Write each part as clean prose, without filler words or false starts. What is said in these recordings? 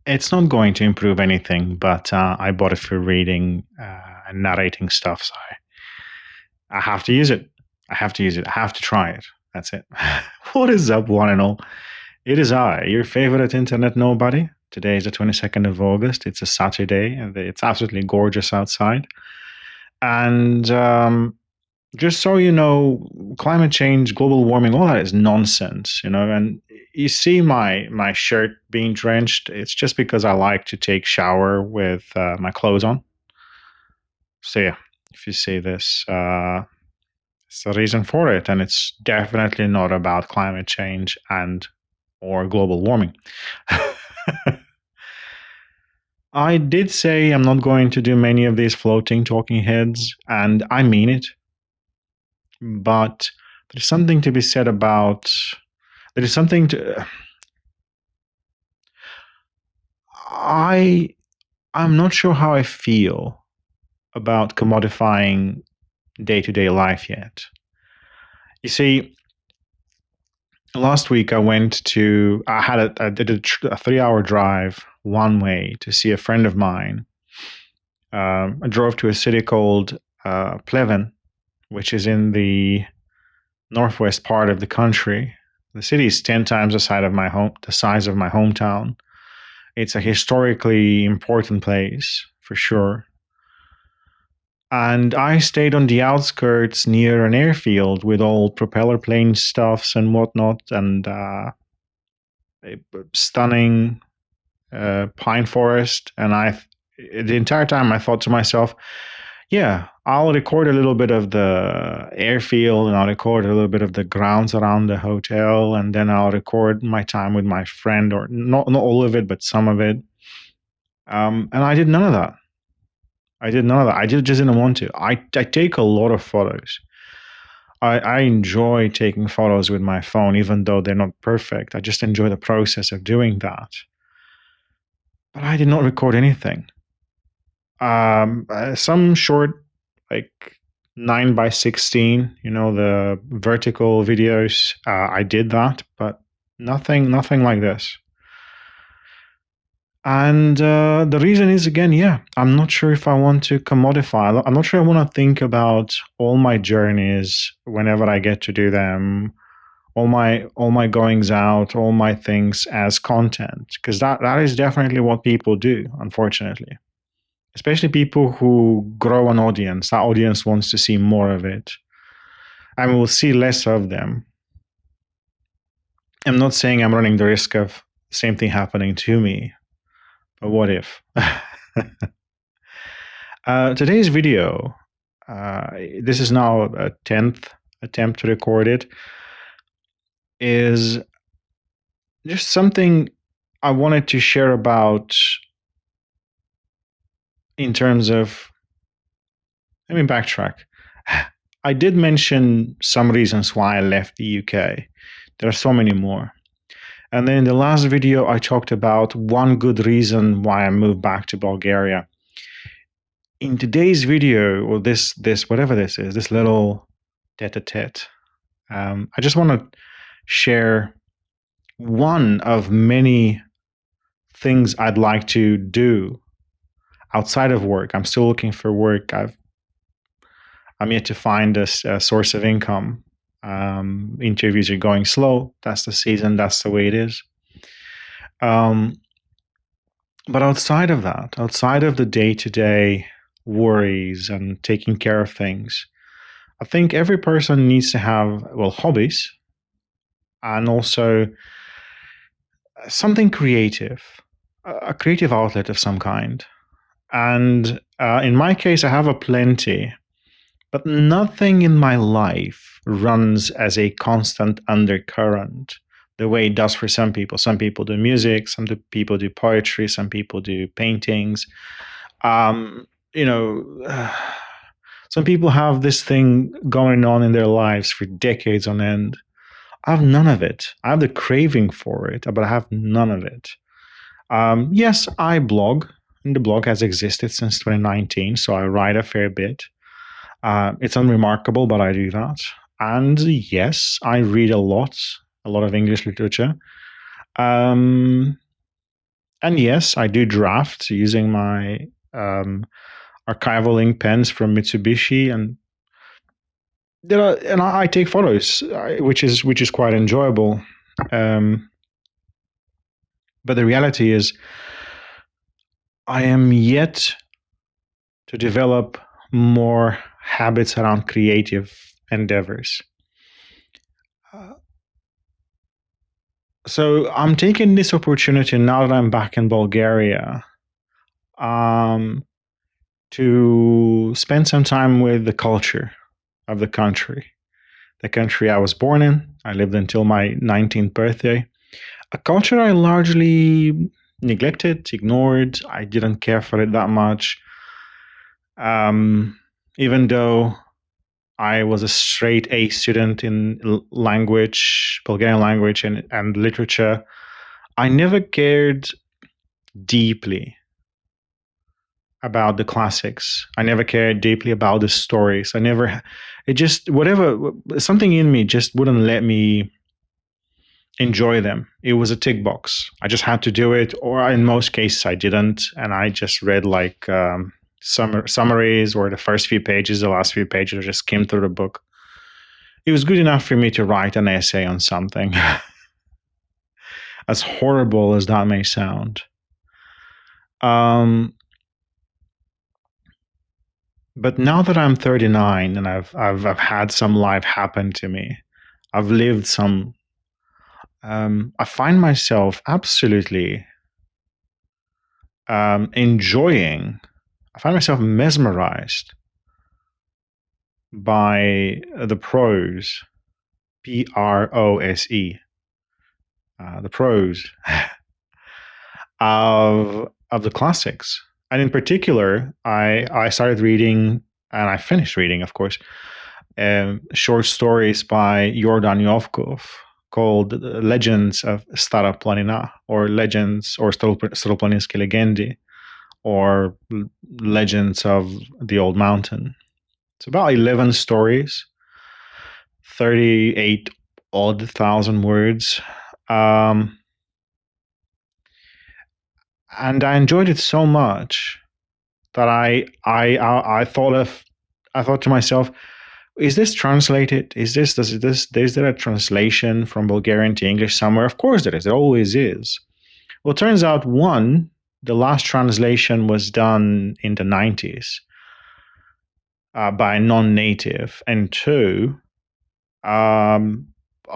It's not going to improve anything, but I bought it for reading and narrating stuff, so I have to use it. I have to use it. I have to try it. That's it. What is up, one and all? It is I, your favorite internet nobody. Today is the 22nd of August. It's a Saturday, and it's absolutely gorgeous outside. And just so you know, climate change, global warming, all that is nonsense, And you see my shirt being drenched. It's just because I like to take shower with my clothes on. So yeah, if you see this, it's the reason for it, and it's definitely not about climate change and or global warming. I did say I'm not going to do many of these floating talking heads, and I mean it. But there's something to be said about. There is something to. I'm not sure how I feel about commodifying day-to-day life yet. You see, last week I did a 3-hour drive one way to see a friend of mine. I drove to a city called Pleven, which is in the northwest part of the country. The city is 10 times the size of my hometown. It's a historically important place, for sure. And I stayed on the outskirts near an airfield with old propeller plane stuffs and whatnot, and a stunning pine forest. And the entire time I thought to myself, yeah, I'll record a little bit of the airfield, and I'll record a little bit of the grounds around the hotel, and then I'll record my time with my friend, or not all of it, but some of it. And I did none of that. I just didn't want to. I take a lot of photos. I enjoy taking photos with my phone, even though they're not perfect. I just enjoy the process of doing that. But I did not record anything. Some short, like 9:16, the vertical videos. I did that, but nothing like this. And the reason is, again, I'm not sure if I want to commodify. I'm not sure I want to think about all my journeys whenever I get to do them, all my goings out, all my things as content, because that is definitely what people do, unfortunately. Especially people who grow an audience. That audience wants to see more of it, and we'll see less of them. I'm not saying I'm running the risk of the same thing happening to me. But what if? Today's video, this is now a 10th attempt to record it, is just something I wanted to share about in terms of, let me backtrack. I did mention some reasons why I left the UK. There are so many more. And then in the last video, I talked about one good reason why I moved back to Bulgaria. In today's video, or this whatever this is, this little tete-a-tete, I just want to share one of many things I'd like to do outside of work. I'm still looking for work. I'm yet to find a source of income. Interviews are going slow. That's the season. That's the way it is. But outside of that, outside of the day-to-day worries and taking care of things, I think every person needs to have, hobbies, and also something creative, a creative outlet of some kind. And in my case, I have a plenty, but nothing in my life runs as a constant undercurrent the way it does for some people. Some people do music, some people do poetry, some people do paintings. Some people have this thing going on in their lives for decades on end. I have none of it. I have the craving for it, but I have none of it. Yes, I blog, and the blog has existed since 2019, so I write a fair bit. It's unremarkable, but I do that. And yes, I read a lot of English literature. And yes, I do draft using my archival ink pens from Mitsubishi, and I take photos, which is quite enjoyable. Um, but the reality is, I am yet to develop more habits around creative endeavors. So I'm taking this opportunity now that I'm back in Bulgaria, to spend some time with the culture of the country I was born in. I lived until my 19th birthday. A culture I largely neglected, ignored. I didn't care for it that much. Even though I was a straight A student in language, Bulgarian language and literature, I never cared deeply about the classics. I never cared deeply about the stories. It just, something in me just wouldn't let me enjoy them. It was a tick box. I just had to do it, or in most cases, I didn't. And I just read like summaries or the first few pages, the last few pages, or just skimmed through the book. It was good enough for me to write an essay on something. As horrible as that may sound. But now that I'm 39 and I've had some life happen to me, I've lived some. I find myself absolutely enjoying. I find myself mesmerized by the prose, prose, the prose of the classics. And in particular, I started reading, and I finished reading, of course, short stories by Yordan Yovkov called Legends of Stara Planina, or Legends, or Staroplaninske legendi, or Legends of the Old Mountain. It's about 11 stories, 38 odd thousand words. And I enjoyed it so much that I thought to myself, is this translated? Is there a translation from Bulgarian to English somewhere? Of course there is. There always is. Well, it turns out, one, the last translation was done in the 90s by a non-native, and two, a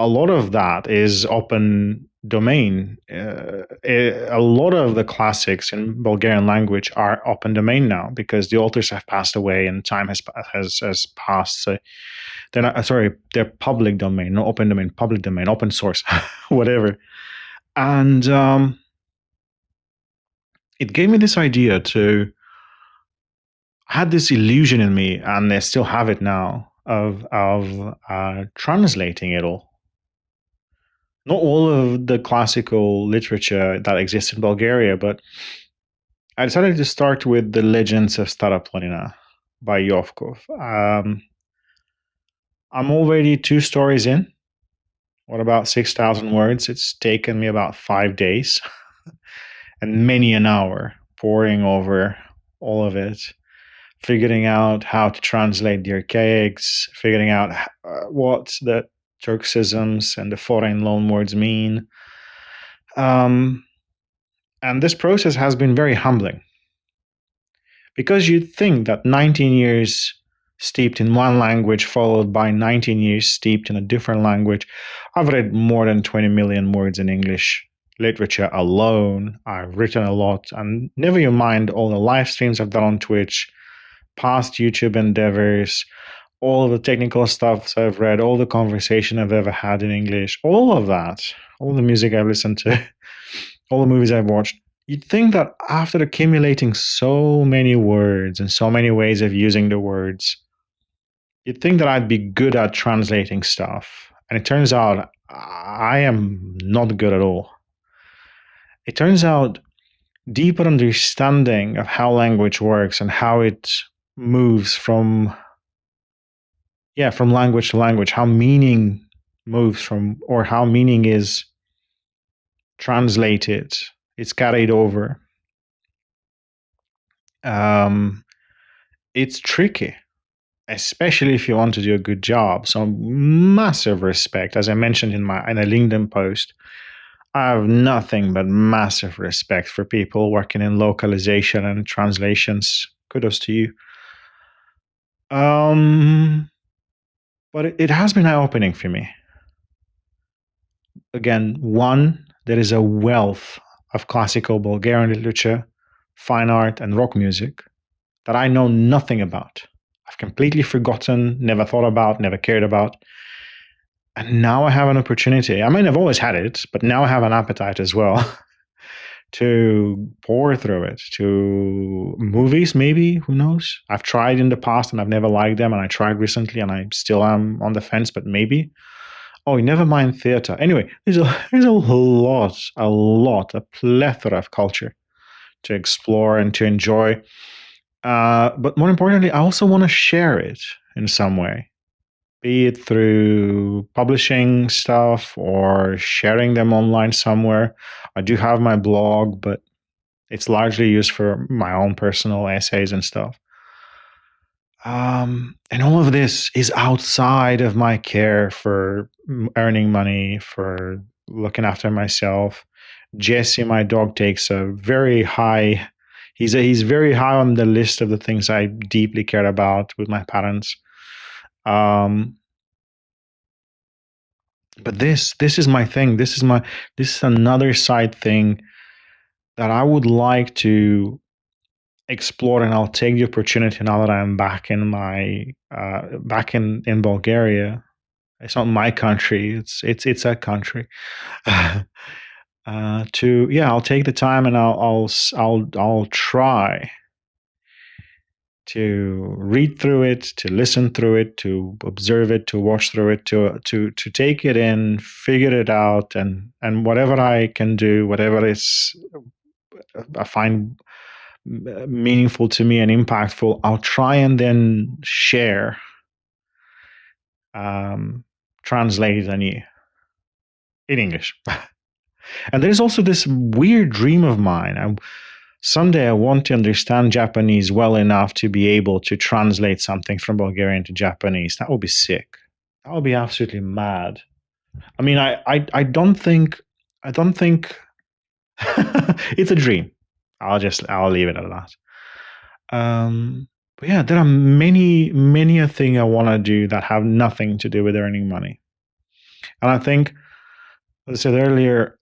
lot of that is open domain. A lot of the classics in Bulgarian language are open domain now because the authors have passed away and time has passed. So they're not, they're public domain, not open domain, public domain, open source, whatever. And it gave me this idea to, I had this illusion in me, and I still have it now, of translating it all. Not all of the classical literature that exists in Bulgaria, but I decided to start with the Legends of Stara Planina by Yovkov. I'm already 2 stories in, what, about 6,000 words. It's taken me about 5 days and many an hour poring over all of it, figuring out how to translate the archaics, figuring out what the Turksisms and the foreign loanwords mean. And this process has been very humbling, because you'd think that 19 years steeped in one language followed by 19 years steeped in a different language. I've read more than 20 million words in English literature alone. I've written a lot, and never you mind all the live streams I've done on Twitch, past YouTube endeavors, all of the technical stuff I've read, all the conversation I've ever had in English, all of that, all the music I've listened to, all the movies I've watched. You'd think that after accumulating so many words and so many ways of using the words, you'd think that I'd be good at translating stuff. And it turns out I am not good at all. It turns out deeper understanding of how language works and how it moves from language to language, how meaning moves from, or how meaning is translated, It's carried over. It's tricky, especially if you want to do a good job. So massive respect, as I mentioned in a LinkedIn post. I have nothing but massive respect for people working in localization and translations. Kudos to you. But it has been eye-opening for me. Again, one, there is a wealth of classical Bulgarian literature, fine art, and rock music that I know nothing about. I've completely forgotten, never thought about, never cared about. And now I have an opportunity. I mean, I've always had it, but now I have an appetite as well to pour through it. To movies, maybe, who knows? I've tried in the past and I've never liked them, and I tried recently and I still am on the fence, but maybe. Oh, never mind theater. Anyway, there's a plethora of culture to explore and to enjoy. But more importantly, I also want to share it in some way, be it through publishing stuff or sharing them online somewhere. I do have my blog, but it's largely used for my own personal essays and stuff. And all of this is outside of my care for earning money, for looking after myself. Jesse, my dog, takes a very high. He's very high on the list of the things I deeply care about with my parents. But this is my thing. This is another side thing that I would like to explore, and I'll take the opportunity now that I'm back in back in Bulgaria. It's not my country. It's a country. I'll take the time and I'll try to read through it, to listen through it, to observe it, to watch through it, to take it in, figure it out, and whatever I can do, whatever is I find meaningful to me and impactful, I'll try and then share, translate anew in English. And there's also this weird dream of mine. Someday I want to understand Japanese well enough to be able to translate something from Bulgarian to Japanese. That would be sick. That would be absolutely mad. I mean, I don't think it's a dream. I'll leave it at that. But yeah, there are many a thing I want to do that have nothing to do with earning money. And I think, as I said earlier,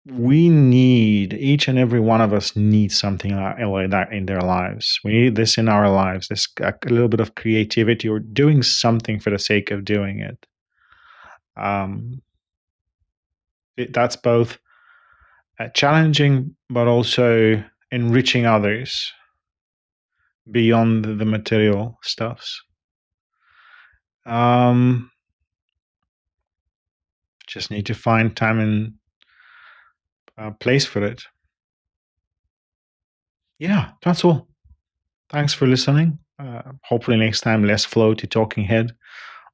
each and every one of us needs something like that in their lives. We need this in our lives, a little bit of creativity or doing something for the sake of doing it. That's both challenging, but also enriching others beyond the material stuffs. Just need to find time and place for it. Yeah, that's all. Thanks for listening. Hopefully next time less flow to talking head,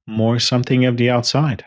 more something of the outside.